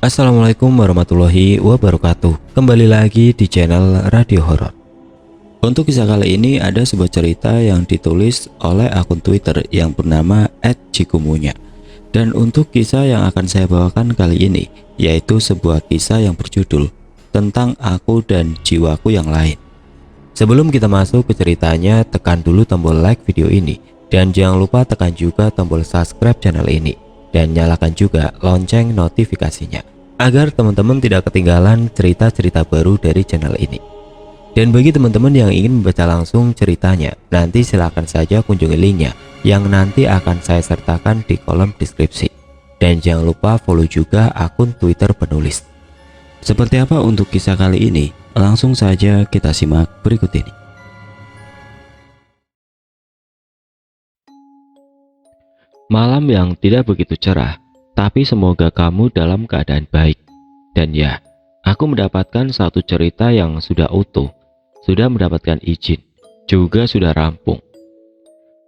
Assalamualaikum warahmatullahi wabarakatuh. Kembali lagi di channel Radio Horor. Untuk kisah kali ini ada sebuah cerita yang ditulis oleh akun Twitter yang bernama @cikumunya. Dan untuk kisah yang akan saya bawakan kali ini yaitu sebuah kisah yang berjudul Tentang Aku dan Jiwaku yang Lain. Sebelum kita masuk ke ceritanya, tekan dulu tombol like video ini dan jangan lupa tekan juga tombol subscribe channel ini dan nyalakan juga lonceng notifikasinya agar teman-teman tidak ketinggalan cerita-cerita baru dari channel ini. Dan bagi teman-teman yang ingin membaca langsung ceritanya, nanti silahkan saja kunjungi linknya yang nanti akan saya sertakan di kolom deskripsi. Dan jangan lupa follow juga akun Twitter penulis. Seperti apa untuk kisah kali ini? Langsung saja kita simak berikut ini. Malam yang tidak begitu cerah, tapi semoga kamu dalam keadaan baik. Dan ya, aku mendapatkan satu cerita yang sudah utuh, sudah mendapatkan izin, juga sudah rampung.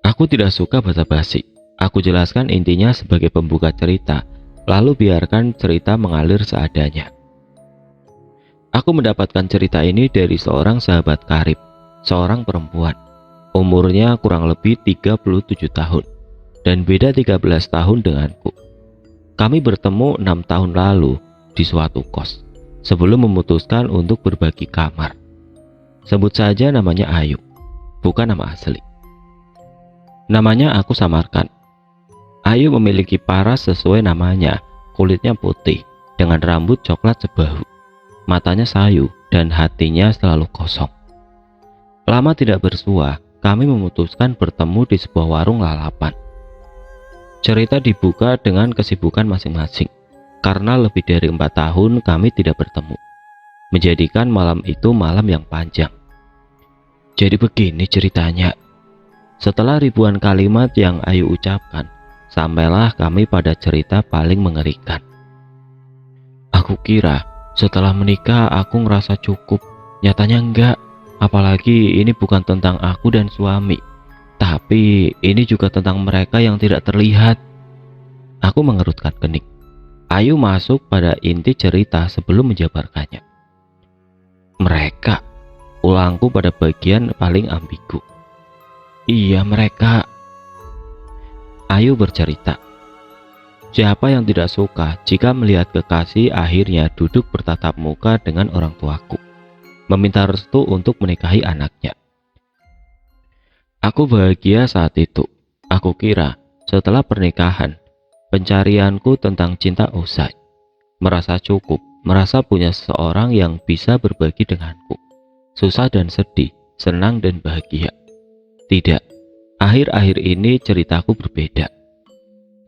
Aku tidak suka basa-basi. Aku jelaskan intinya sebagai pembuka cerita, lalu biarkan cerita mengalir seadanya. Aku mendapatkan cerita ini dari seorang sahabat karib, seorang perempuan. Umurnya kurang lebih 37 tahun dan beda 13 tahun denganku. Kami bertemu 6 tahun lalu di suatu kos sebelum memutuskan untuk berbagi kamar. Sebut saja namanya Ayu, bukan nama asli. Namanya aku samarkan. Ayu memiliki paras sesuai namanya, kulitnya putih dengan rambut coklat sebahu, matanya sayu dan hatinya selalu kosong. Lama tidak bersua, kami memutuskan bertemu di sebuah warung lalapan. Cerita dibuka dengan kesibukan masing-masing, karena lebih dari 4 tahun kami tidak bertemu, menjadikan malam itu malam yang panjang. Jadi begini ceritanya. Setelah ribuan kalimat yang Ayu ucapkan, sampailah kami pada cerita paling mengerikan. Aku kira setelah menikah aku ngerasa cukup, nyatanya enggak. Apalagi ini bukan tentang aku dan suami, tapi ini juga tentang mereka yang tidak terlihat. Aku mengerutkan kening. Ayu masuk pada inti cerita sebelum menjabarkannya. Mereka, ulangku pada bagian paling ambigu. Iya mereka. Ayu bercerita. Siapa yang tidak suka jika melihat kekasih akhirnya duduk bertatap muka dengan orang tuaku, meminta restu untuk menikahi anaknya. Aku bahagia saat itu. Aku kira setelah pernikahan, pencarianku tentang cinta usai. Merasa cukup, merasa punya seseorang yang bisa berbagi denganku. Susah dan sedih, senang dan bahagia. Tidak, akhir-akhir ini ceritaku berbeda.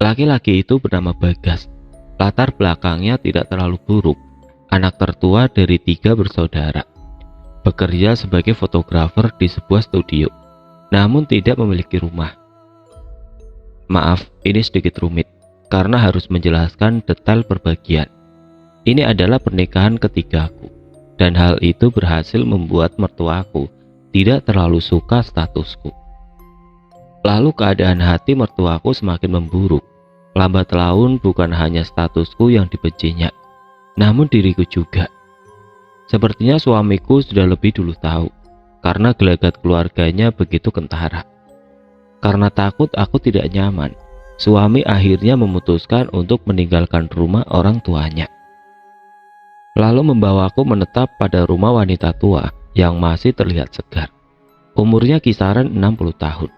Laki-laki itu bernama Bagas. Latar belakangnya tidak terlalu buruk. Anak tertua dari 3 bersaudara. Bekerja sebagai fotografer di sebuah studio, namun tidak memiliki rumah. Maaf, ini sedikit rumit, karena harus menjelaskan detail perbagian. Ini adalah pernikahan ketigaku, dan hal itu berhasil membuat mertuaku tidak terlalu suka statusku. Lalu keadaan hati mertuaku semakin memburuk. Lambat laun bukan hanya statusku yang dibencinya, namun diriku juga. Sepertinya suamiku sudah lebih dulu tahu, karena gelagat keluarganya begitu kentara. Karena takut aku tidak nyaman, suami akhirnya memutuskan untuk meninggalkan rumah orang tuanya. Lalu membawaku menetap pada rumah wanita tua yang masih terlihat segar. Umurnya kisaran 60 tahun,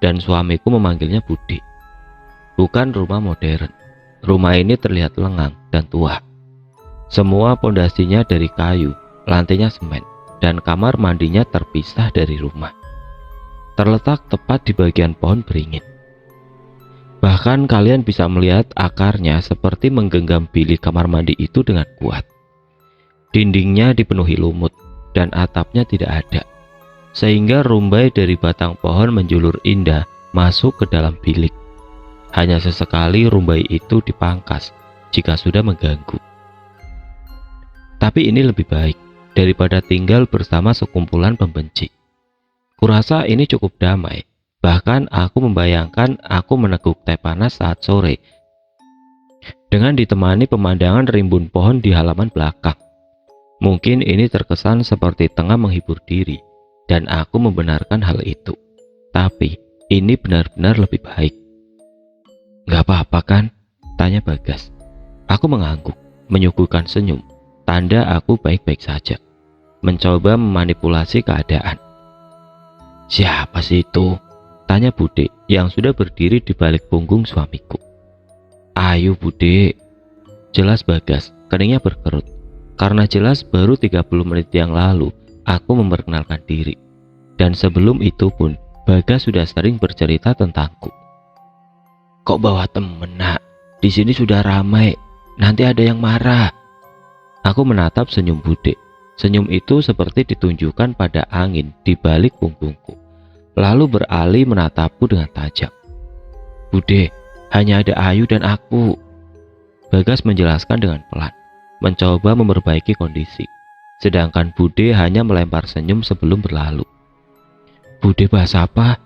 dan suamiku memanggilnya Budi. Bukan rumah modern. Rumah ini terlihat lengang dan tua. Semua pondasinya dari kayu, lantainya semen, dan kamar mandinya terpisah dari rumah. Terletak tepat di bagian pohon beringin. Bahkan kalian bisa melihat akarnya seperti menggenggam bilik kamar mandi itu dengan kuat. Dindingnya dipenuhi lumut dan atapnya tidak ada, sehingga rumbai dari batang pohon menjulur indah masuk ke dalam bilik. Hanya sesekali rumbai itu dipangkas jika sudah mengganggu. Tapi ini lebih baik daripada tinggal bersama sekumpulan pembenci. Kurasa ini cukup damai. Bahkan aku membayangkan aku meneguk teh panas saat sore dengan ditemani pemandangan rimbun pohon di halaman belakang. Mungkin ini terkesan seperti tengah menghibur diri, dan aku membenarkan hal itu. Tapi ini benar-benar lebih baik. "Gak apa-apa kan?" tanya Bagas. Aku mengangguk, menyuguhkan senyum, tanda aku baik-baik saja. Mencoba memanipulasi keadaan. "Siapa sih itu?" tanya Bude yang sudah berdiri di balik punggung suamiku. "Ayo Bude," jelas Bagas, keningnya berkerut. Karena jelas baru 30 menit yang lalu aku memperkenalkan diri. Dan sebelum itu pun Bagas sudah sering bercerita tentangku. "Kok bawa temen, Nak? Di sini sudah ramai, nanti ada yang marah." Aku menatap senyum Bude. Senyum itu seperti ditunjukkan pada angin di balik punggungku, lalu beralih menatapku dengan tajam. "Bude, hanya ada Ayu dan aku," Bagas menjelaskan dengan pelan, mencoba memperbaiki kondisi. Sedangkan Bude hanya melempar senyum sebelum berlalu. "Bude bahasa apa?"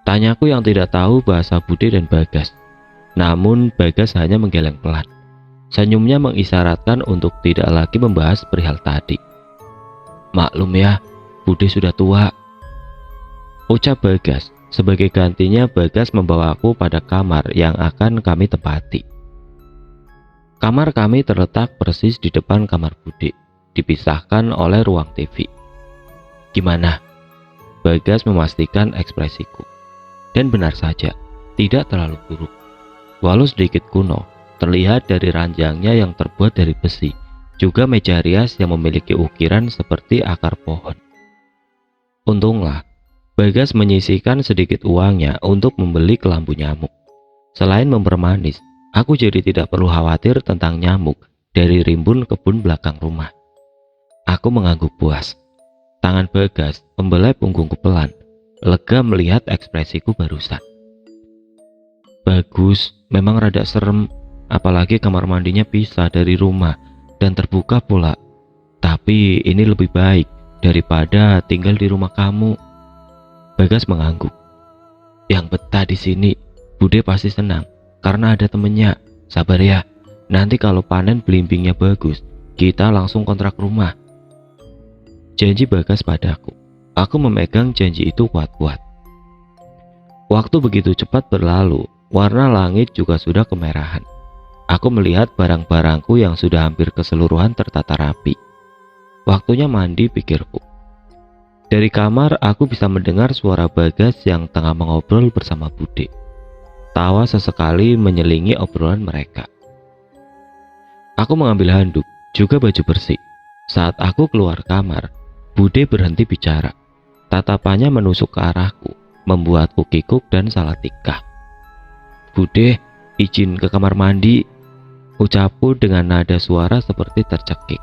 tanyaku yang tidak tahu bahasa Bude dan Bagas. Namun Bagas hanya menggeleng pelan. Senyumnya mengisyaratkan untuk tidak lagi membahas perihal tadi. "Maklum ya, Bude sudah tua," ucap Bagas. Sebagai gantinya Bagas membawaku pada kamar yang akan kami tempati. Kamar kami terletak persis di depan kamar Bude, dipisahkan oleh ruang TV. "Gimana?" Bagas memastikan ekspresiku. Dan benar saja, tidak terlalu buruk. Walau sedikit kuno, terlihat dari ranjangnya yang terbuat dari besi, juga meja rias yang memiliki ukiran seperti akar pohon. Untunglah, Bagas menyisihkan sedikit uangnya untuk membeli kelambu nyamuk. Selain mempermanis, aku jadi tidak perlu khawatir tentang nyamuk dari rimbun kebun belakang rumah. Aku mengangguk puas. Tangan Bagas membelai punggungku pelan, lega melihat ekspresiku barusan. "Bagus, memang rada serem. Apalagi kamar mandinya pisah dari rumah dan terbuka pula. Tapi ini lebih baik daripada tinggal di rumah kamu." Bagas mengangguk. "Yang betah di sini, Bude pasti senang karena ada temennya. Sabar ya, nanti kalau panen belimbingnya bagus, kita langsung kontrak rumah," janji Bagas padaku. Aku memegang janji itu kuat-kuat. Waktu begitu cepat berlalu, warna langit juga sudah kemerahan. Aku melihat barang-barangku yang sudah hampir keseluruhan tertata rapi. Waktunya mandi, pikirku. Dari kamar aku bisa mendengar suara Bagas yang tengah mengobrol bersama Bude. Tawa sesekali menyelingi obrolan mereka. Aku mengambil handuk, juga baju bersih. Saat aku keluar kamar, Bude berhenti bicara. Tatapannya menusuk ke arahku, membuatku kikuk dan salah tingkah. "Bude, izin ke kamar mandi," ucapku dengan nada suara seperti tercekik.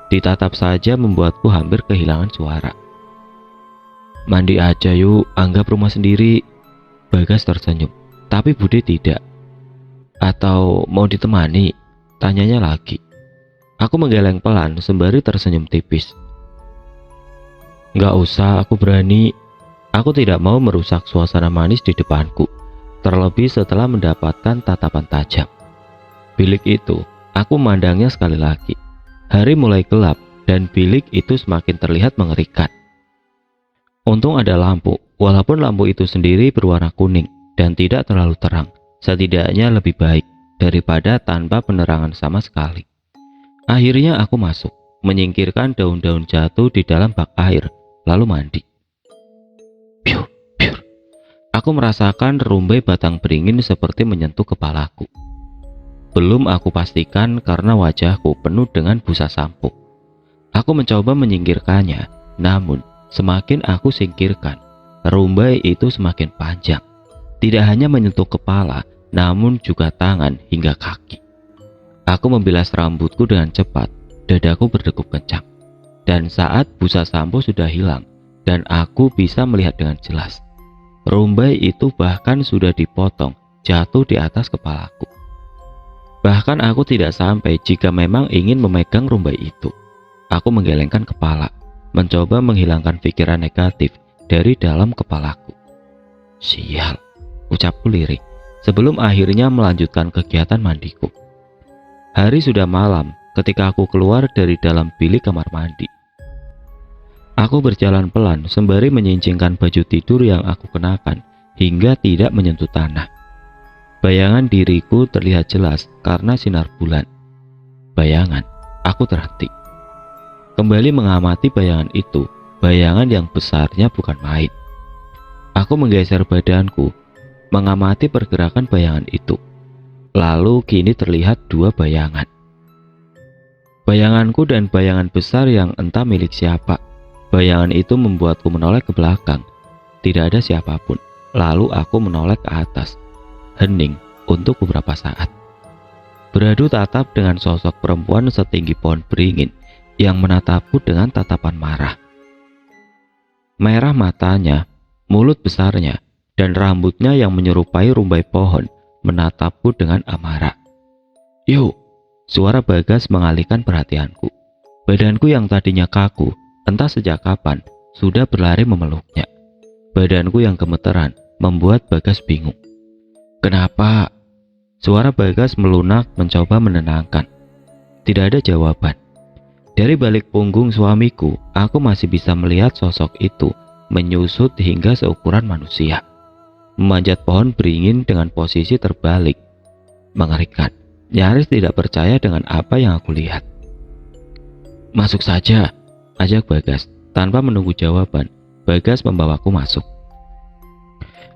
Ditatap saja membuatku hampir kehilangan suara. "Mandi aja yuk, anggap rumah sendiri." Bagas tersenyum, tapi Bude tidak. "Atau mau ditemani?" tanyanya lagi. Aku menggeleng pelan sembari tersenyum tipis. "Nggak usah, aku berani." Aku tidak mau merusak suasana manis di depanku, terlebih setelah mendapatkan tatapan tajam. Bilik itu, aku memandangnya sekali lagi. Hari mulai gelap dan bilik itu semakin terlihat mengerikan. Untung ada lampu, walaupun lampu itu sendiri berwarna kuning dan tidak terlalu terang. Setidaknya lebih baik daripada tanpa penerangan sama sekali. Akhirnya aku masuk, menyingkirkan daun-daun jatuh di dalam bak air, lalu mandi. Piur, piur. Aku merasakan rumbai batang beringin seperti menyentuh kepalaku. Belum aku pastikan karena wajahku penuh dengan busa sampo. Aku mencoba menyingkirkannya, namun semakin aku singkirkan, rumbai itu semakin panjang. Tidak hanya menyentuh kepala, namun juga tangan hingga kaki. Aku membilas rambutku dengan cepat, dadaku berdegup kencang. Dan saat busa sampo sudah hilang, dan aku bisa melihat dengan jelas, rumbai itu bahkan sudah dipotong, jatuh di atas kepalaku. Bahkan aku tidak sampai jika memang ingin memegang rumbai itu. Aku menggelengkan kepala, mencoba menghilangkan pikiran negatif dari dalam kepalaku. Sial, ucapku lirih. sebelum akhirnya melanjutkan kegiatan mandiku. Hari sudah malam ketika aku keluar dari dalam bilik kamar mandi. Aku berjalan pelan sembari menyincingkan baju tidur yang aku kenakan hingga tidak menyentuh tanah. Bayangan diriku terlihat jelas karena sinar bulan. Bayangan, aku terhenti. Kembali mengamati bayangan itu, bayangan yang besarnya bukan main. Aku menggeser badanku, mengamati pergerakan bayangan itu. Lalu kini terlihat dua bayangan. Bayanganku dan bayangan besar yang entah milik siapa. Bayangan itu membuatku menoleh ke belakang. Tidak ada siapapun. Lalu aku menoleh ke atas. Hening untuk beberapa saat. Beradu tatap dengan sosok perempuan setinggi pohon beringin yang menatapku dengan tatapan marah. Merah matanya, mulut besarnya, dan rambutnya yang menyerupai rumbai pohon menatapku dengan amarah. "Yuk!" Suara Bagas mengalihkan perhatianku. Badanku yang tadinya kaku, entah sejak kapan, sudah berlari memeluknya. Badanku yang gemeteran membuat Bagas bingung. "Kenapa?" Suara Bagas melunak mencoba menenangkan. Tidak ada jawaban. Dari balik punggung suamiku, aku masih bisa melihat sosok itu menyusut hingga seukuran manusia. Memanjat pohon beringin dengan posisi terbalik. Mengerikan, nyaris tidak percaya dengan apa yang aku lihat. "Masuk saja," ajak Bagas. Tanpa menunggu jawaban, Bagas membawaku masuk.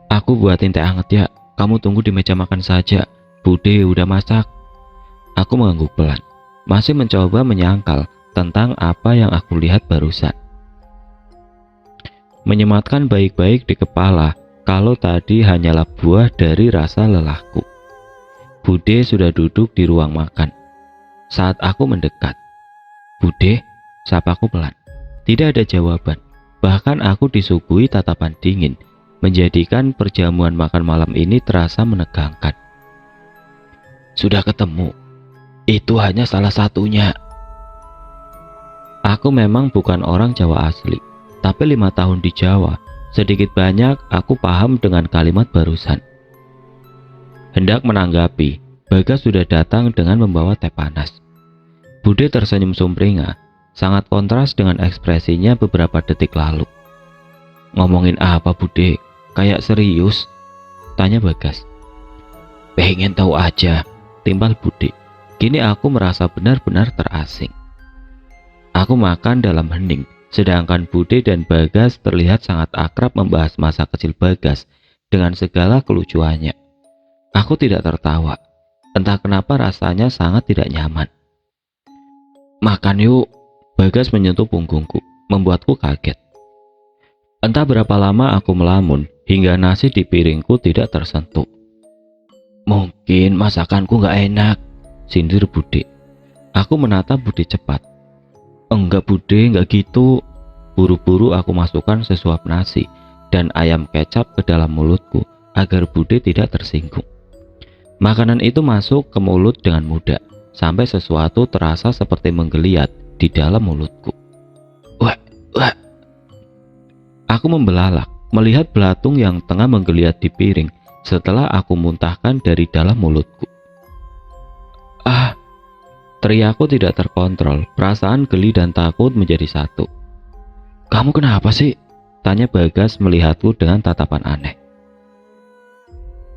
"Aku buatin teh hangat ya, kamu tunggu di meja makan saja. Bude udah masak." Aku mengangguk pelan, masih mencoba menyangkal tentang apa yang aku lihat barusan. Menyematkan baik-baik di kepala kalau tadi hanyalah buah dari rasa lelahku. Bude sudah duduk di ruang makan. Saat aku mendekat, "Bude," sapaku pelan. Tidak ada jawaban. Bahkan aku disuguhi tatapan dingin, menjadikan perjamuan makan malam ini terasa menegangkan. "Sudah ketemu. Itu hanya salah satunya." Aku memang bukan orang Jawa asli, tapi 5 tahun di Jawa, sedikit banyak aku paham dengan kalimat barusan. Hendak menanggapi, Bagas sudah datang dengan membawa teh panas. Bude tersenyum sumringah, sangat kontras dengan ekspresinya beberapa detik lalu. "Ngomongin apa, Bude? Kayak serius?" tanya Bagas. "Pengen tahu aja," timbal Bude. Kini aku merasa benar-benar terasing. Aku makan dalam hening, sedangkan Bude dan Bagas terlihat sangat akrab membahas masa kecil Bagas dengan segala kelucuannya. Aku tidak tertawa, entah kenapa rasanya sangat tidak nyaman. "Makan yuk," Bagas menyentuh punggungku, membuatku kaget. Entah berapa lama aku melamun, hingga nasi di piringku tidak tersentuh. "Mungkin masakanku gak enak," sindir Bude. Aku menatap Bude cepat. "Enggak Bude, enggak gitu." Buru-buru aku masukkan sesuap nasi dan ayam kecap ke dalam mulutku agar Bude tidak tersinggung. Makanan itu masuk ke mulut dengan mudah, sampai sesuatu terasa seperti menggeliat di dalam mulutku. Wah, wah. Aku membelalak melihat belatung yang tengah menggeliat di piring setelah aku muntahkan dari dalam mulutku. "Ah!" Teriakku tidak terkontrol, perasaan geli dan takut menjadi satu. "Kamu kenapa sih?" tanya Bagas melihatku dengan tatapan aneh.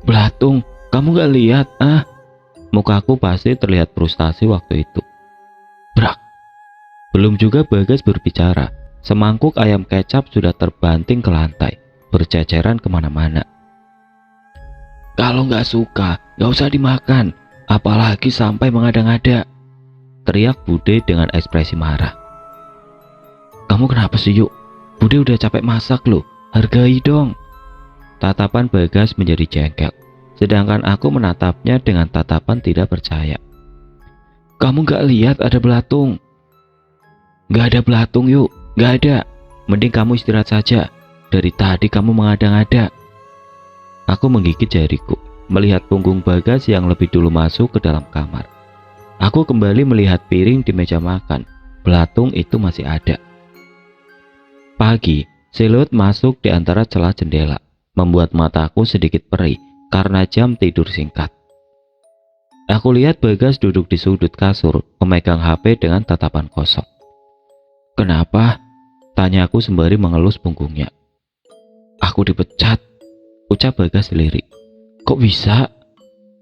"Belatung, kamu gak lihat, ah?" Mukaku pasti terlihat frustasi waktu itu. Brak. Belum juga Bagas berbicara, semangkuk ayam kecap sudah terbanting ke lantai, berceceran kemana-mana. "Kalau nggak suka, nggak usah dimakan, apalagi sampai mengada-ngada," teriak Bude dengan ekspresi marah. "Kamu kenapa sih, Yuk? Bude udah capek masak loh, hargai dong." Tatapan Bagas menjadi jengkel, sedangkan aku menatapnya dengan tatapan tidak percaya. "Kamu gak lihat ada belatung?" "Gak ada belatung, Yuk, gak ada. Mending kamu istirahat saja. Dari tadi kamu mengada-ngada." Aku menggigit jariku, melihat punggung Bagas yang lebih dulu masuk ke dalam kamar. Aku kembali melihat piring di meja makan. Belatung itu masih ada. Pagi, siluet masuk di antara celah jendela, membuat mataku sedikit perih karena jam tidur singkat. Aku lihat Bagas duduk di sudut kasur, memegang HP dengan tatapan kosong. "Kenapa?" tanya aku sembari mengelus punggungnya. "Aku dipecat," ucap Bagas lirik. "Kok bisa?"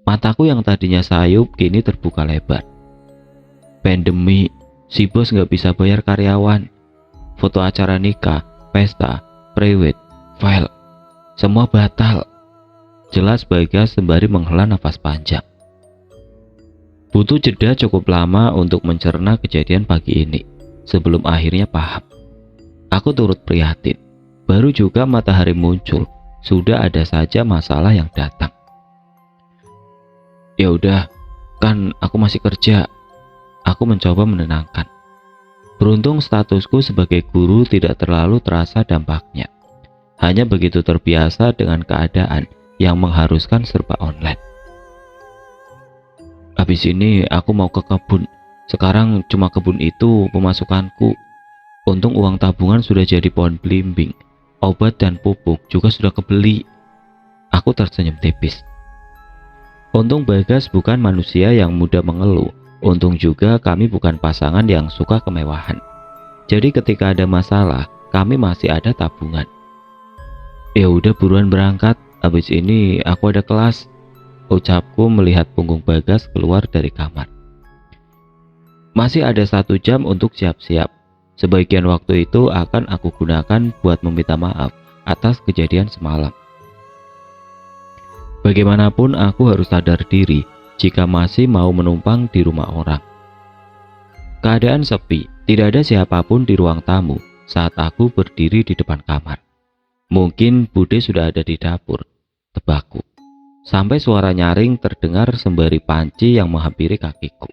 Mataku yang tadinya sayup kini terbuka lebar. "Pandemi, si bos nggak bisa bayar karyawan. Foto acara nikah, pesta, prewed, file, semua batal," jelas Bagas sembari menghela nafas panjang. Butuh jeda cukup lama untuk mencerna kejadian pagi ini, sebelum akhirnya paham. Aku turut prihatin, baru juga matahari muncul, sudah ada saja masalah yang datang. "Ya udah, kan aku masih kerja," aku mencoba menenangkan. Beruntung statusku sebagai guru tidak terlalu terasa dampaknya. Hanya begitu terbiasa dengan keadaan yang mengharuskan serba online. "Habis ini aku mau ke kebun. Sekarang cuma kebun itu pemasukanku. Untung uang tabungan sudah jadi pohon belimbing. Obat dan pupuk juga sudah kebeli." Aku tersenyum tipis. Untung Bagas bukan manusia yang mudah mengeluh. Untung juga kami bukan pasangan yang suka kemewahan. Jadi ketika ada masalah, kami masih ada tabungan. "Ya udah buruan berangkat. Habis ini aku ada kelas," ucapku melihat punggung Bagas keluar dari kamar. "Masih ada 1 jam untuk siap-siap. Sebagian waktu itu akan aku gunakan buat meminta maaf atas kejadian semalam. Bagaimanapun aku harus sadar diri jika masih mau menumpang di rumah orang." Keadaan sepi, tidak ada siapapun di ruang tamu saat aku berdiri di depan kamar. Mungkin Bude sudah ada di dapur, tebakku. Sampai suara nyaring terdengar sembari panci yang menghampiri kakiku,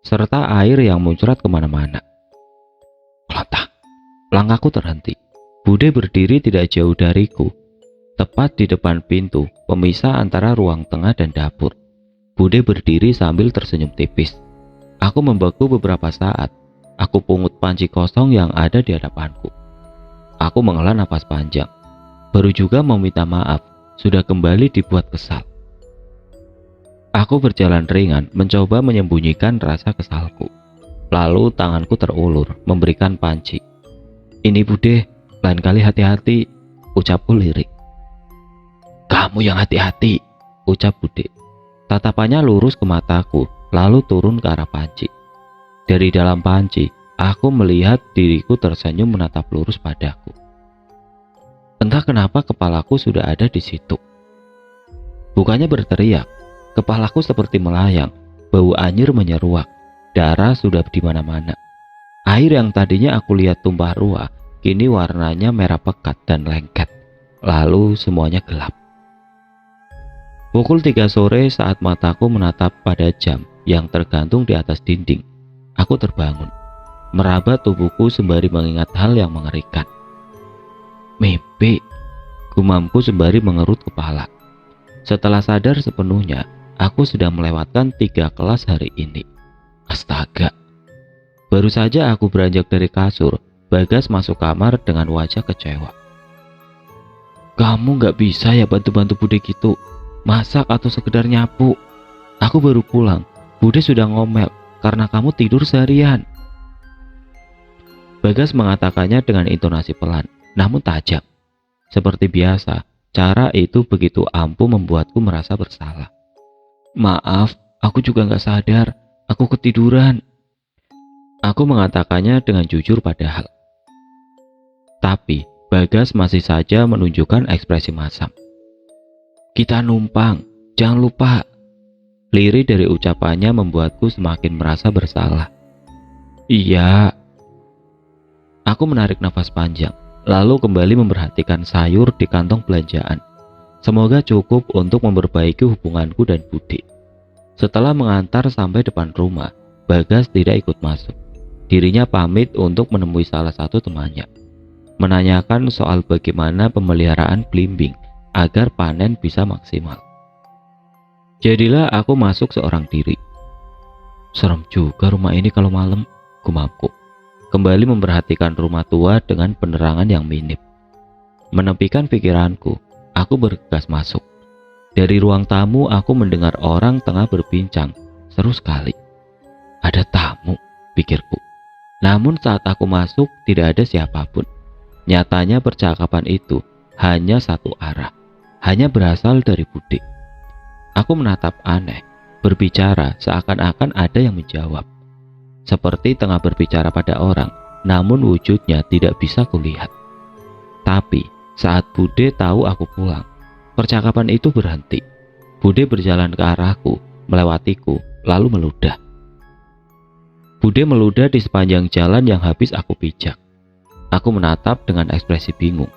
serta air yang muncrat kemana-mana. Klotak, langkahku terhenti. Bude berdiri tidak jauh dariku, tepat di depan pintu pemisah antara ruang tengah dan dapur. Bude berdiri sambil tersenyum tipis. Aku membeku beberapa saat. Aku pungut panci kosong yang ada di hadapanku. Aku menghela napas panjang. Baru juga meminta maaf, sudah kembali dibuat kesal. Aku berjalan ringan mencoba menyembunyikan rasa kesalku. Lalu tanganku terulur memberikan panci. "Ini Bude, lain kali hati-hati," ucapku lirik. "Kamu yang hati-hati," ucap Bude. Tatapannya lurus ke mataku, lalu turun ke arah panci. Dari dalam panci, aku melihat diriku tersenyum menatap lurus padaku. Entah kenapa kepalaku sudah ada di situ. Bukannya berteriak, kepalaku seperti melayang, bau anyir menyeruak, darah sudah di mana-mana. Air yang tadinya aku lihat tumpah ruah, kini warnanya merah pekat dan lengket. Lalu semuanya gelap. Pukul 3 sore saat mataku menatap pada jam yang tergantung di atas dinding. Aku terbangun, meraba tubuhku sembari mengingat hal yang mengerikan. "Mimpi," gumamku sembari mengerut kepala. Setelah sadar sepenuhnya, aku sudah melewatkan 3 kelas hari ini. Astaga. Baru saja aku beranjak dari kasur, Bagas masuk kamar dengan wajah kecewa. "Kamu nggak bisa ya bantu-bantu Bude gitu? Masak atau sekedar nyapu? Aku baru pulang, Bude sudah ngomel karena kamu tidur seharian." Bagas mengatakannya dengan intonasi pelan, namun tajam. Seperti biasa, cara itu begitu ampuh membuatku merasa bersalah. "Maaf, aku juga nggak sadar, aku ketiduran." Aku mengatakannya dengan jujur padahal. Tapi Bagas masih saja menunjukkan ekspresi masam. "Kita numpang, jangan lupa." Lirih dari ucapannya membuatku semakin merasa bersalah. "Iya." Aku menarik nafas panjang, lalu kembali memperhatikan sayur di kantong belanjaan. Semoga cukup untuk memperbaiki hubunganku dan Bude. Setelah mengantar sampai depan rumah, Bagas tidak ikut masuk. Dirinya pamit untuk menemui salah satu temannya, menanyakan soal bagaimana pemeliharaan belimbing agar panen bisa maksimal. Jadilah aku masuk seorang diri. Serem juga rumah ini kalau malam, gumamku. Kembali memperhatikan rumah tua dengan penerangan yang minim. Menepikan pikiranku, aku bergegas masuk. Dari ruang tamu aku mendengar orang tengah berbincang. Seru sekali. Ada tamu, pikirku. Namun saat aku masuk tidak ada siapapun. Nyatanya percakapan itu hanya satu arah. Hanya berasal dari Bude. Aku menatap aneh. Berbicara seakan-akan ada yang menjawab. Seperti tengah berbicara pada orang, namun wujudnya tidak bisa kulihat. Tapi saat Bude tahu aku pulang, percakapan itu berhenti. Bude berjalan ke arahku, melewatiku, lalu meludah. Bude meludah di sepanjang jalan yang habis aku pijak. Aku menatap dengan ekspresi bingung.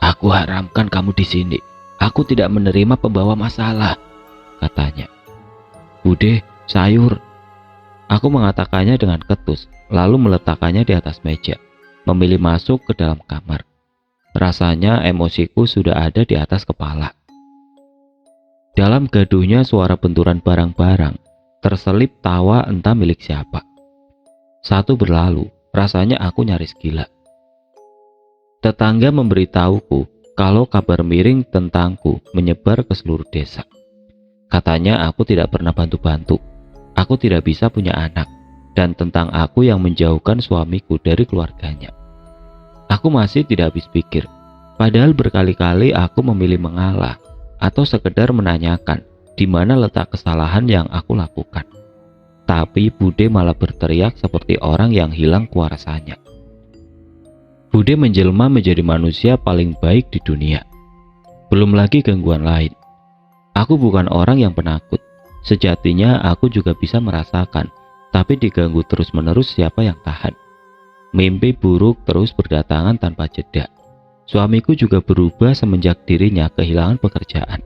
Aku haramkan kamu di sini. Aku tidak menerima pembawa masalah, katanya. Bude, sayur. Aku mengatakannya dengan ketus, lalu meletakkannya di atas meja, memilih masuk ke dalam kamar. Rasanya emosiku sudah ada di atas kepala. Dalam gaduhnya suara benturan barang-barang, terselip tawa entah milik siapa. Satu berlalu, rasanya aku nyaris gila. Tetangga memberitahuku kalau kabar miring tentangku menyebar ke seluruh desa. Katanya aku tidak pernah bantu-bantu, aku tidak bisa punya anak, dan tentang aku yang menjauhkan suamiku dari keluarganya. Aku masih tidak habis pikir, padahal berkali-kali aku memilih mengalah atau sekedar menanyakan di mana letak kesalahan yang aku lakukan. Tapi Bude malah berteriak seperti orang yang hilang kuasanya. Bude menjelma menjadi manusia paling baik di dunia. Belum lagi gangguan lain. Aku bukan orang yang penakut. Sejatinya aku juga bisa merasakan, tapi diganggu terus-menerus siapa yang tahan. Mimpi buruk terus berdatangan tanpa jeda. Suamiku juga berubah semenjak dirinya kehilangan pekerjaan.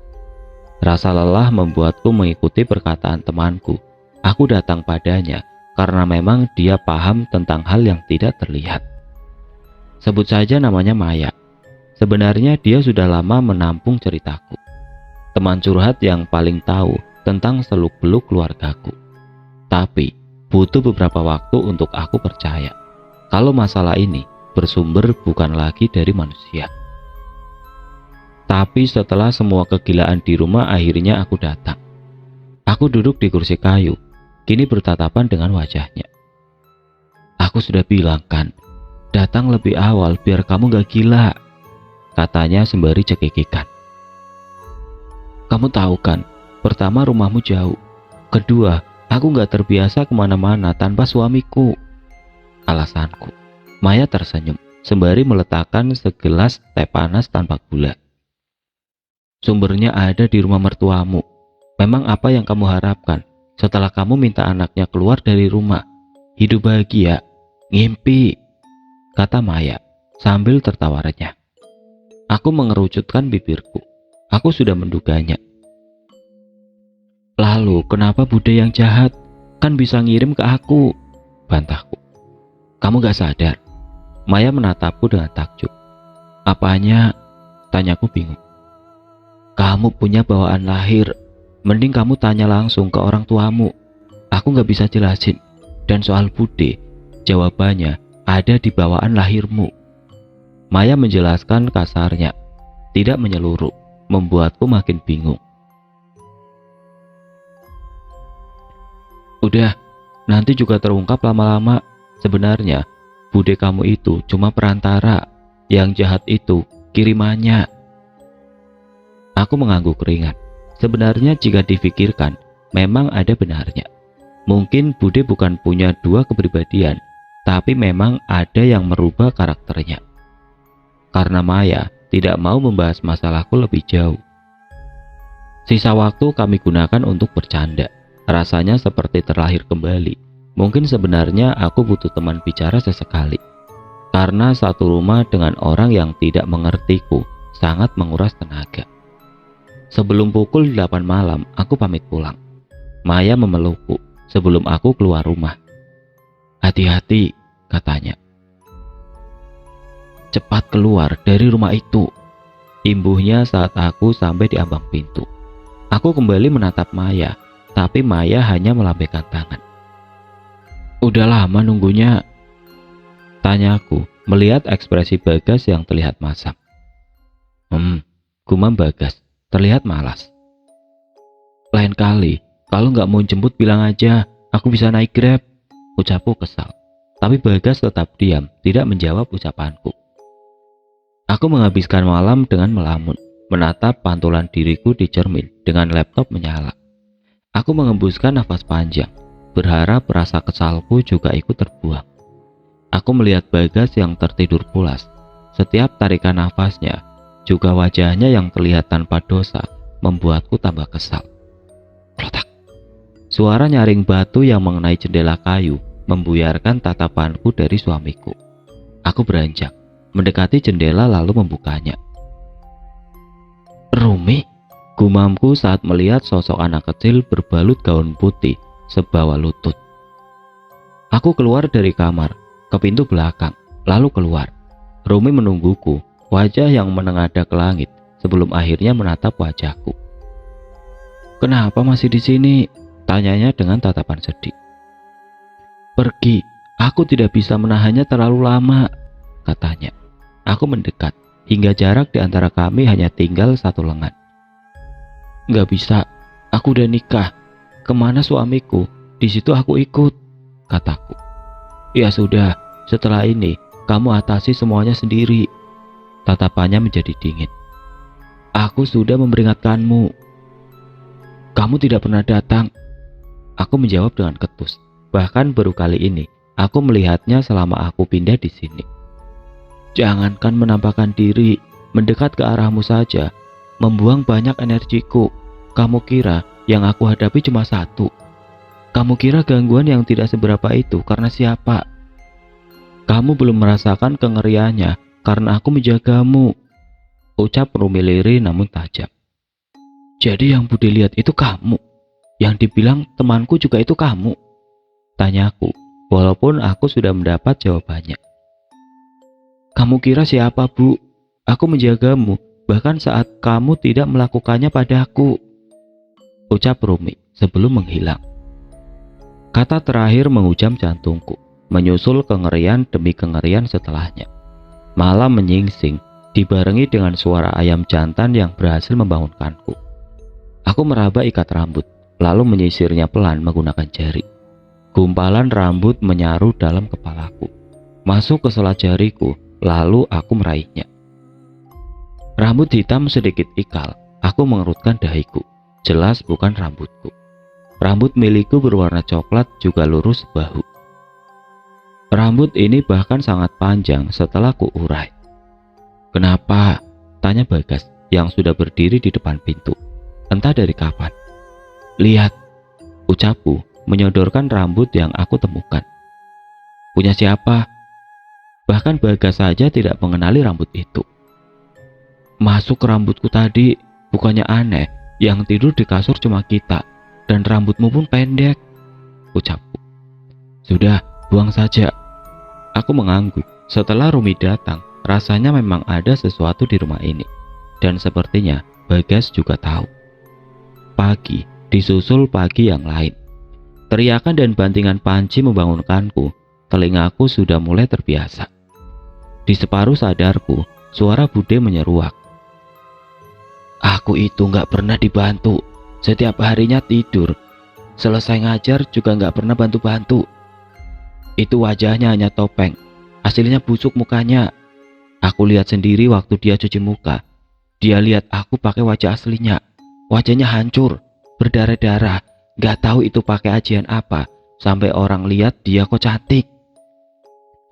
Rasa lelah membuatku mengikuti perkataan temanku. Aku datang padanya karena memang dia paham tentang hal yang tidak terlihat. Sebut saja namanya Maya. Sebenarnya dia sudah lama menampung ceritaku. Teman curhat yang paling tahu tentang seluk-beluk keluargaku. Tapi butuh beberapa waktu untuk aku percaya kalau masalah ini bersumber bukan lagi dari manusia. Tapi setelah semua kegilaan di rumah akhirnya aku datang. Aku duduk di kursi kayu, kini bertatapan dengan wajahnya. Aku sudah bilang kan, datang lebih awal biar kamu gak gila, katanya sembari cekikikan. Kamu tahu kan, pertama rumahmu jauh, kedua aku gak terbiasa kemana-mana tanpa suamiku, alasanku. Maya tersenyum sembari meletakkan segelas teh panas tanpa gula. Sumbernya ada di rumah mertuamu. Memang apa yang kamu harapkan setelah kamu minta anaknya keluar dari rumah? Hidup bahagia, ngimpi, kata Maya sambil tertawa renyah. Aku mengerucutkan bibirku. Aku sudah menduganya. Lalu kenapa Bude yang jahat? Kan bisa ngirim ke aku, bantahku. Kamu gak sadar? Maya menatapku dengan takjub. Apanya? Tanyaku bingung. Kamu punya bawaan lahir. Mending kamu tanya langsung ke orang tuamu. Aku gak bisa jelasin. Dan soal Bude, jawabannya ada di bawaan lahirmu. Maya menjelaskan kasarnya, tidak menyeluruh, membuatku makin bingung. Udah, nanti juga terungkap lama-lama. Sebenarnya Bude kamu itu cuma perantara. Yang jahat itu kirimannya. Aku mengangguk ringan. Sebenarnya jika dipikirkan, memang ada benarnya. Mungkin Bude bukan punya dua kepribadian, tapi memang ada yang merubah karakternya. Karena Maya tidak mau membahas masalahku lebih jauh. Sisa waktu kami gunakan untuk bercanda. Rasanya seperti terlahir kembali. Mungkin sebenarnya aku butuh teman bicara sesekali. Karena satu rumah dengan orang yang tidak mengertiku sangat menguras tenaga. Sebelum pukul 8 malam, aku pamit pulang. Maya memelukku sebelum aku keluar rumah. Hati-hati, katanya. Cepat keluar dari rumah itu, imbuhnya saat aku sampai di ambang pintu. Aku kembali menatap Maya, tapi Maya hanya melambaikan tangan. Udah lama nunggunya, tanyaku melihat ekspresi Bagas yang terlihat masam. Gumam Bagas. terlihat malas. Lain kali, kalau nggak mau jemput bilang aja, aku bisa naik Grab, ucapku kesal. Tapi Bagas tetap diam, tidak menjawab ucapanku. Aku menghabiskan malam dengan melamun, menatap pantulan diriku di cermin dengan laptop menyala. Aku mengembuskan nafas panjang, berharap rasa kesalku juga ikut terbuang. Aku melihat Bagas yang tertidur pulas. Setiap tarikan nafasnya, juga wajahnya yang terlihat tanpa dosa, membuatku tambah kesal. Klotak. Suara nyaring batu yang mengenai jendela kayu membuyarkan tatapanku dari suamiku. Aku beranjak, mendekati jendela lalu membukanya. Rumi, gumamku saat melihat sosok anak kecil berbalut gaun putih sebawah lutut. Aku keluar dari kamar, ke pintu belakang, lalu keluar. Rumi menungguku, wajah yang menengadah ke langit sebelum akhirnya menatap wajahku. Kenapa masih di sini? Tanyanya dengan tatapan sedih. Pergi, aku tidak bisa menahannya terlalu lama, katanya. Aku mendekat, hingga jarak di antara kami hanya tinggal 1 lengan. Gak bisa, aku udah nikah. Kemana suamiku? Di situ aku ikut, kataku. Ya sudah, setelah ini kamu atasi semuanya sendiri. Tatapannya menjadi dingin. Aku sudah memperingatkanmu. Kamu tidak pernah datang. Aku menjawab dengan ketus. Bahkan baru kali ini aku melihatnya selama aku pindah di sini. Jangankan menampakkan diri, mendekat ke arahmu saja membuang banyak energiku. Kamu kira yang aku hadapi cuma satu? Kamu kira gangguan yang tidak seberapa itu karena siapa? Kamu belum merasakan kengeriannya karena aku menjagamu, ucap Rumi lirih namun tajam. Jadi yang Budi lihat itu kamu? Yang dibilang temanku juga itu kamu? Tanyaku, walaupun aku sudah mendapat jawabannya. Kamu kira siapa, Bu? Aku menjagamu, bahkan saat kamu tidak melakukannya padaku, ucap Rumi sebelum menghilang. Kata terakhir menghujam jantungku, menyusul kengerian demi kengerian setelahnya. Malam menyingsing, dibarengi dengan suara ayam jantan yang berhasil membangunkanku. Aku meraba ikat rambut, lalu menyisirnya pelan menggunakan jari. Gumpalan rambut menyaru dalam kepalaku, masuk ke sela jariku, lalu aku meraihnya. Rambut hitam sedikit ikal, aku mengerutkan dahiku. Jelas bukan rambutku. Rambut milikku berwarna coklat juga lurus bahu. Rambut ini bahkan sangat panjang setelah kuurai. Kenapa? Tanya Bagas yang sudah berdiri di depan pintu. Entah dari kapan. Lihat, ucapku menyodorkan rambut yang aku temukan. Punya siapa? Bahkan Bagas saja tidak mengenali rambut itu. Masuk ke rambutku tadi, bukannya aneh, yang tidur di kasur cuma kita, dan rambutmu pun pendek, ucapku. Sudah, buang saja. Aku mengangguk. Setelah Rumi datang, rasanya memang ada sesuatu di rumah ini. Dan sepertinya Bagas juga tahu. Pagi, disusul pagi yang lain. Teriakan dan bantingan panci membangunkanku. Telingaku sudah mulai terbiasa. Di separuh sadarku, suara Bude menyeruak. Aku itu nggak pernah dibantu. Setiap harinya tidur. Selesai ngajar juga nggak pernah bantu-bantu. Itu wajahnya hanya topeng. Hasilnya busuk mukanya. Aku lihat sendiri waktu dia cuci muka. Dia lihat aku pakai wajah aslinya. Wajahnya hancur, berdarah-darah. Gak tahu itu pakai ajian apa. Sampai orang lihat dia kok cantik.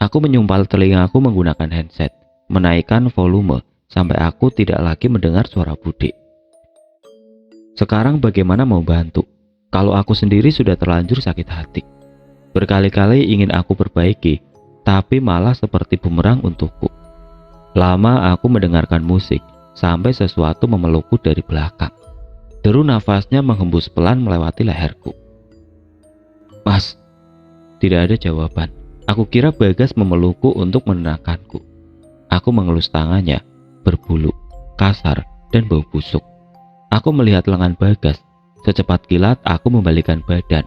Aku menyumpal telingaku menggunakan handset. Menaikkan volume sampai aku tidak lagi mendengar suara Bude. Sekarang bagaimana mau bantu? Kalau aku sendiri sudah terlanjur sakit hati. Berkali-kali ingin aku perbaiki, tapi malah seperti bumerang untukku. Lama aku mendengarkan musik, sampai sesuatu memelukku dari belakang. Deru nafasnya menghembus pelan melewati leherku. Mas, tidak ada jawaban. Aku kira Bagas memelukku untuk menenangkanku. Aku mengelus tangannya, berbulu, kasar, dan bau busuk. Aku melihat lengan Bagas. Secepat kilat aku membalikan badan.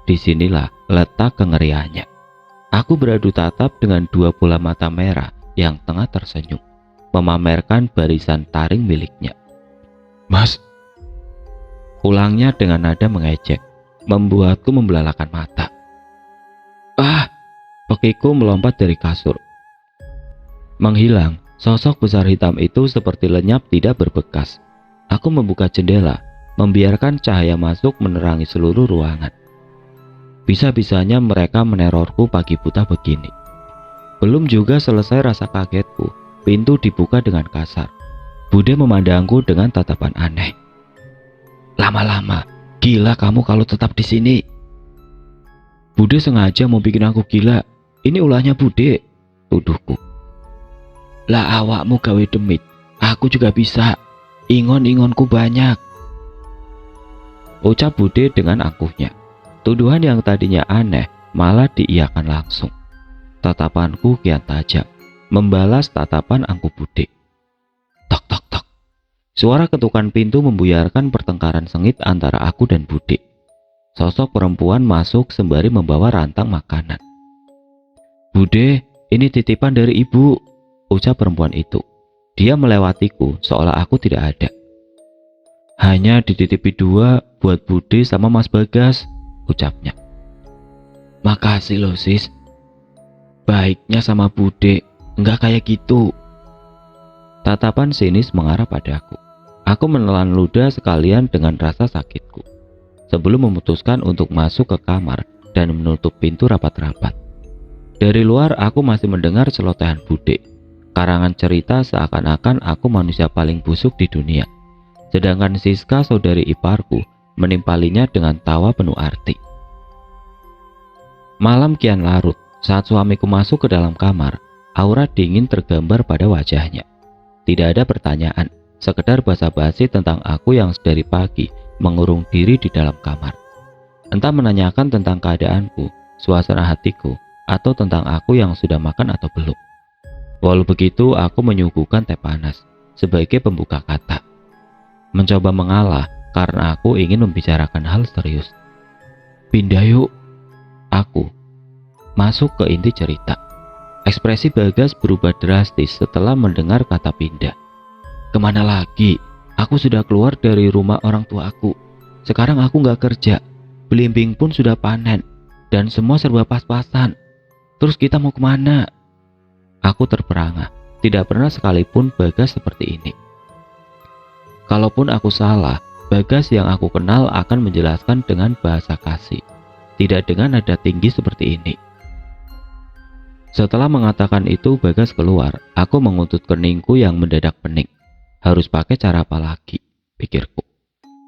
Disinilah letak kengeriannya. Aku beradu tatap dengan 2 bola mata merah yang tengah tersenyum, memamerkan barisan taring miliknya. Mas, ulangnya dengan nada mengejek, membuatku membelalakan mata. Ah, pekiku melompat dari kasur. Menghilang, sosok besar hitam itu seperti lenyap tidak berbekas. Aku membuka jendela, membiarkan cahaya masuk menerangi seluruh ruangan. Bisa-bisanya mereka menerorku pagi buta begini. Belum juga selesai rasa kagetku, pintu dibuka dengan kasar. Bude memandangku dengan tatapan aneh. Lama-lama, gila kamu kalau tetap di sini. Bude sengaja mau bikin aku gila. Ini ulahnya Bude, tuduhku. Lah awakmu gawe demit, aku juga bisa. Ingon-ingonku banyak, ucap Bude dengan angkuhnya. Tuduhan yang tadinya aneh malah diiyakan langsung. Tatapanku kian tajam, membalas tatapan angkuh Bude. Tok tok tok. Suara ketukan pintu membuyarkan pertengkaran sengit antara aku dan Bude. Sosok perempuan masuk sembari membawa rantang makanan. Bude, ini titipan dari ibu, ucap perempuan itu. Dia melewatiku seolah aku tidak ada. Hanya dititipi 2 buat Bude sama Mas Bagas, ucapnya. Makasih loh sis. Baiknya sama Bude, enggak kayak gitu. Tatapan sinis mengarah padaku. Aku menelan ludah sekalian dengan rasa sakitku, sebelum memutuskan untuk masuk ke kamar dan menutup pintu rapat-rapat. Dari luar aku masih mendengar celotehan Bude. Karangan cerita seakan-akan aku manusia paling busuk di dunia. Sedangkan Siska, saudari iparku, menimpalinya dengan tawa penuh arti. Malam kian larut. Saat suamiku masuk ke dalam kamar, aura dingin tergambar pada wajahnya. Tidak ada pertanyaan, sekedar basa-basi tentang aku yang dari pagi mengurung diri di dalam kamar. Entah menanyakan tentang keadaanku, suasana hatiku, atau tentang aku yang sudah makan atau belum. Walau begitu, aku menyuguhkan teh panas sebagai pembuka kata. Mencoba mengalah karena aku ingin membicarakan hal serius. Pindah yuk. Aku masuk ke inti cerita. Ekspresi Bagas berubah drastis setelah mendengar kata pindah. Kemana lagi? Aku sudah keluar dari rumah orang tua aku. Sekarang aku nggak kerja. Belimbing pun sudah panen. Dan semua serba pas-pasan. Terus kita mau kemana? Aku terperangah. Tidak pernah sekalipun Bagas seperti ini. Kalaupun aku salah, Bagas yang aku kenal akan menjelaskan dengan bahasa kasih. Tidak dengan nada tinggi seperti ini. Setelah mengatakan itu, Bagas keluar. Aku menguntut keningku yang mendadak pening. Harus pakai cara apa lagi, pikirku.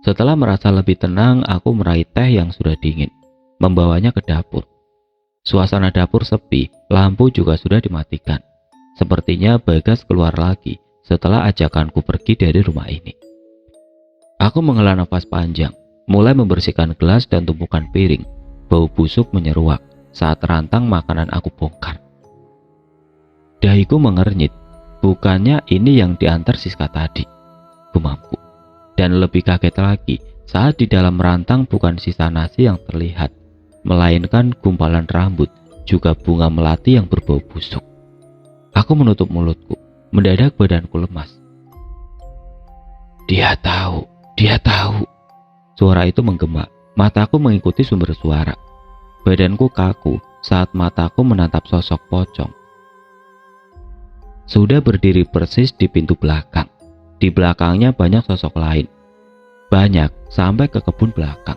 Setelah merasa lebih tenang, aku meraih teh yang sudah dingin, membawanya ke dapur. Suasana dapur sepi, lampu juga sudah dimatikan. Sepertinya Bagas keluar lagi setelah ajakanku pergi dari rumah ini. Aku menghela nafas panjang, mulai membersihkan gelas dan tumpukan piring. Bau busuk menyeruak saat rantang makanan aku bongkar. Dahiku mengernyit. Bukannya ini yang diantar Siska tadi, gumamku. Dan lebih kaget lagi saat di dalam rantang bukan sisa nasi yang terlihat, melainkan gumpalan rambut, juga bunga melati yang berbau busuk. Aku menutup mulutku, mendadak badanku lemas. Dia tahu, dia tahu. Suara itu menggema, mataku mengikuti sumber suara. Badanku kaku saat mataku menatap sosok pocong. Sudah berdiri persis di pintu belakang. Di belakangnya banyak sosok lain. Banyak sampai ke kebun belakang.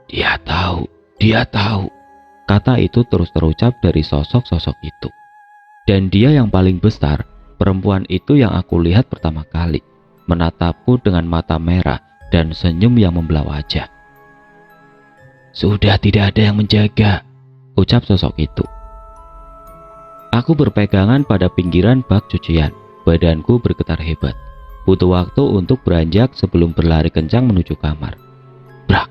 Dia tahu, dia tahu. Kata itu terus terucap dari sosok-sosok itu. Dan dia yang paling besar, perempuan itu yang aku lihat pertama kali, menatapku dengan mata merah dan senyum yang membelah wajah. Sudah tidak ada yang menjaga, ucap sosok itu. Aku berpegangan pada pinggiran bak cucian. Badanku bergetar hebat. Butuh waktu untuk beranjak sebelum berlari kencang menuju kamar. Brak!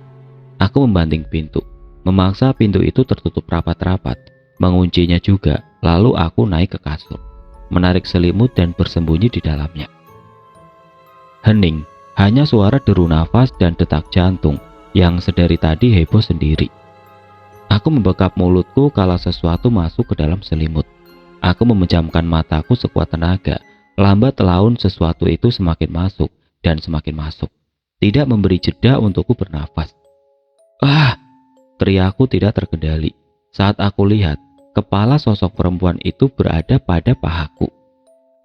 Aku membanting pintu. Memaksa pintu itu tertutup rapat-rapat. Menguncinya juga. Lalu aku naik ke kasur, menarik selimut dan bersembunyi di dalamnya. Hening. Hanya suara deru nafas dan detak jantung yang sedari tadi heboh sendiri. Aku membekap mulutku kala sesuatu masuk ke dalam selimut. Aku memejamkan mataku sekuat tenaga. Lambat laun sesuatu itu semakin masuk dan semakin masuk, tidak memberi jeda untukku bernafas. Ah! Teriakku tidak terkendali saat aku lihat kepala sosok perempuan itu berada pada pahaku.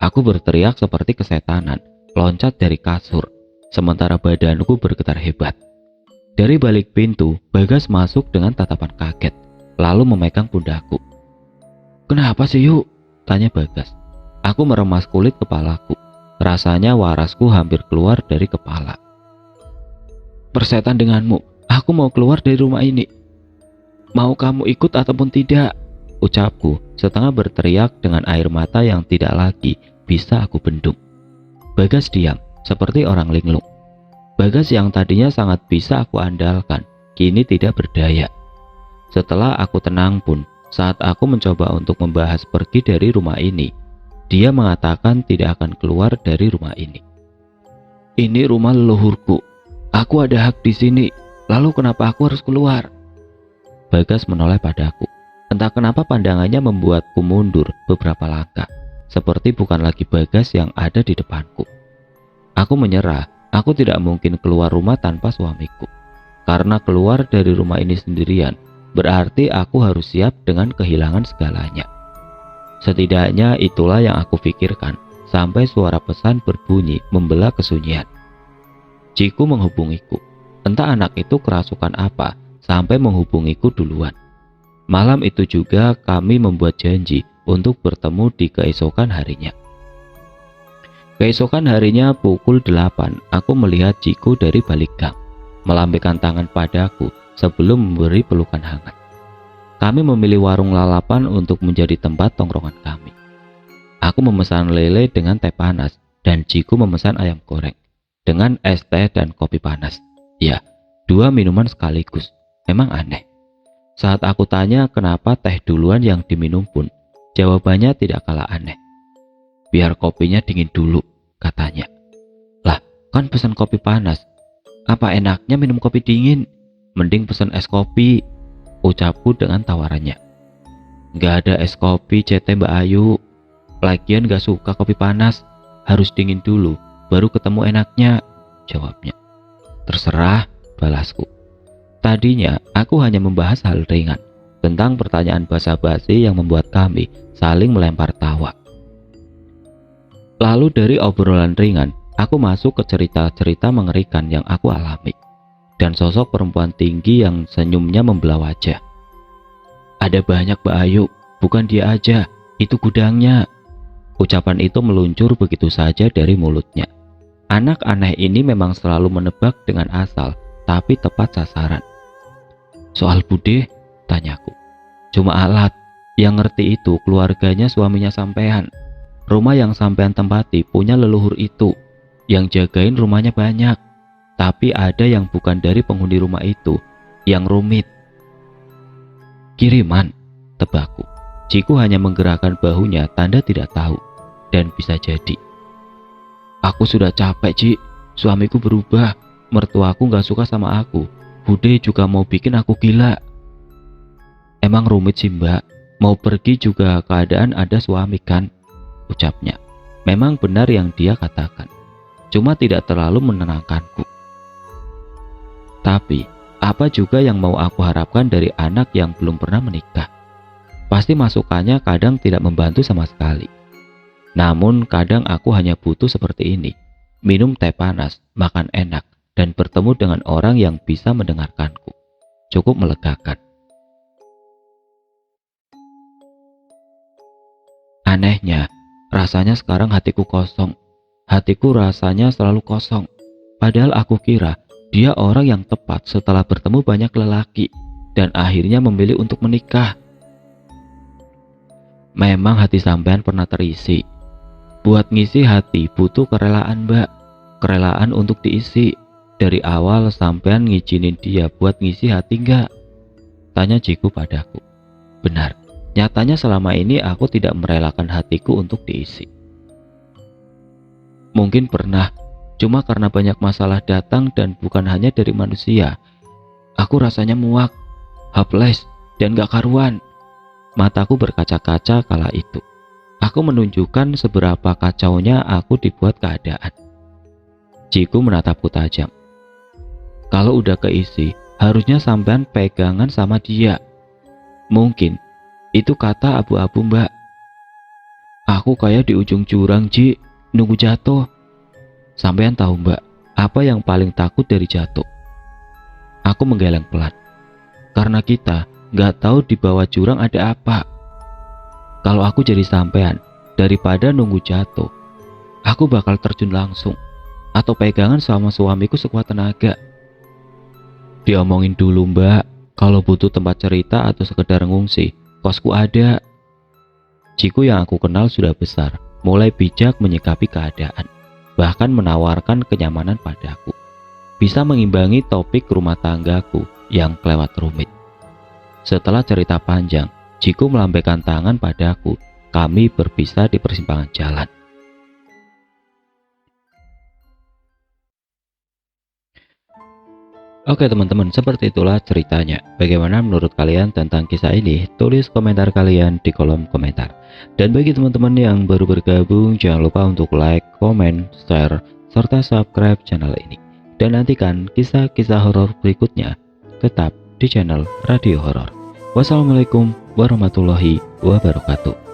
Aku berteriak seperti kesetanan, loncat dari kasur, sementara badanku bergetar hebat. Dari balik pintu, Bagas masuk dengan tatapan kaget, lalu memegang pundakku. "Kenapa sih, Yuk?" tanya Bagas. Aku meremas kulit kepalaku. Rasanya warasku hampir keluar dari kepala. "Persetan denganmu, aku mau keluar dari rumah ini. Mau kamu ikut ataupun tidak?" ucapku setengah berteriak dengan air mata yang tidak lagi bisa aku bendung. Bagas diam seperti orang linglung. Bagas yang tadinya sangat bisa aku andalkan, kini tidak berdaya. Setelah aku tenang pun, saat aku mencoba untuk membahas pergi dari rumah ini, dia mengatakan tidak akan keluar dari rumah ini. "Ini rumah leluhurku. Aku ada hak di sini. Lalu kenapa aku harus keluar?" Bagas menoleh padaku. Entah kenapa pandangannya membuatku mundur beberapa langkah, seperti bukan lagi Bagas yang ada di depanku. Aku menyerah. Aku tidak mungkin keluar rumah tanpa suamiku. Karena keluar dari rumah ini sendirian, berarti aku harus siap dengan kehilangan segalanya. Setidaknya itulah yang aku pikirkan sampai suara pesan berbunyi membelah kesunyian. Ciku menghubungiku. Entah anak itu kerasukan apa sampai menghubungiku duluan. Malam itu juga kami membuat janji untuk bertemu di keesokan harinya. Keesokan harinya pukul 8, aku melihat Ciku dari balik gang, melambaikan tangan padaku sebelum memberi pelukan hangat. Kami memilih warung lalapan untuk menjadi tempat tongkrongan kami. Aku memesan lele dengan teh panas dan Ciku memesan ayam goreng dengan es teh dan kopi panas. Ya, 2 minuman sekaligus. Memang aneh. Saat aku tanya kenapa teh duluan yang diminum pun, jawabannya tidak kalah aneh. "Biar kopinya dingin dulu," katanya. "Lah, kan pesan kopi panas. Apa enaknya minum kopi dingin? Mending pesan es kopi," ucapku dengan tawarannya. "Nggak ada es kopi, CT Mbak Ayu. Lagian nggak suka kopi panas. Harus dingin dulu, baru ketemu enaknya," jawabnya. "Terserah," balasku. Tadinya aku hanya membahas hal ringan tentang pertanyaan basa-basi yang membuat kami saling melempar tawa. Lalu dari obrolan ringan, aku masuk ke cerita-cerita mengerikan yang aku alami, dan sosok perempuan tinggi yang senyumnya membelah wajah. "Ada banyak, Mbak Ayu, bukan dia aja, itu gudangnya." Ucapan itu meluncur begitu saja dari mulutnya. Anak aneh ini memang selalu menebak dengan asal, tapi tepat sasaran. "Soal bude?" tanyaku. "Cuma alat, yang ngerti itu keluarganya suaminya sampean. Rumah yang sampean tempati punya leluhur itu, yang jagain rumahnya banyak. Tapi ada yang bukan dari penghuni rumah itu, yang rumit." "Kiriman?" tebakku. Ciku hanya menggerakkan bahunya tanda tidak tahu, dan bisa jadi. "Aku sudah capek, Ci. Suamiku berubah. Mertuaku gak suka sama aku. Bude juga mau bikin aku gila." "Emang rumit sih, Mbak. Mau pergi juga keadaan ada suami kan?" ucapnya. Memang benar yang dia katakan. Cuma tidak terlalu menenangkanku. Tapi, apa juga yang mau aku harapkan dari anak yang belum pernah menikah? Pasti masukannya kadang tidak membantu sama sekali. Namun kadang aku hanya butuh seperti ini. Minum teh panas, makan enak, dan bertemu dengan orang yang bisa mendengarkanku. Cukup melegakan. Anehnya, rasanya sekarang hatiku kosong. Hatiku rasanya selalu kosong. Padahal aku kira dia orang yang tepat setelah bertemu banyak lelaki dan akhirnya memilih untuk menikah. Memang hati sampean pernah terisi. Buat ngisi hati butuh kerelaan, Mbak. Kerelaan untuk diisi. Dari awal sampean ngizinin dia buat ngisi hati enggak? Tanya Ciku padaku. Benar, nyatanya selama ini aku tidak merelakan hatiku untuk diisi. Mungkin pernah, cuma karena banyak masalah datang dan bukan hanya dari manusia. Aku rasanya muak, hopeless, dan gak karuan. Mataku berkaca-kaca kala itu. Aku menunjukkan seberapa kacaunya aku dibuat keadaan. Ciku menatapku tajam. Kalau udah keisi, harusnya sampean pegangan sama dia. Mungkin itu kata abu-abu, Mbak. Aku kayak di ujung jurang, Ji, nunggu jatuh. Sampean tahu, Mbak, apa yang paling takut dari jatuh? Aku menggeleng pelan. Karena kita nggak tahu di bawah jurang ada apa. Kalau aku jadi sampean, daripada nunggu jatuh, aku bakal terjun langsung atau pegangan sama suamiku sekuat tenaga. Diomongin dulu, Mbak. Kalau butuh tempat cerita atau sekedar ngungsi, kosku ada. Ciku yang aku kenal sudah besar, mulai bijak menyikapi keadaan, bahkan menawarkan kenyamanan padaku. Bisa mengimbangi topik rumah tanggaku yang kelewat rumit. Setelah cerita panjang, Ciku melambaikan tangan padaku. Kami berpisah di persimpangan jalan. Oke teman-teman, seperti itulah ceritanya. Bagaimana menurut kalian tentang kisah ini? Tulis komentar kalian di kolom komentar. Dan bagi teman-teman yang baru bergabung, jangan lupa untuk like, komen, share, serta subscribe channel ini. Dan nantikan kisah-kisah horor berikutnya tetap di channel Radio Horor. Wassalamualaikum warahmatullahi wabarakatuh.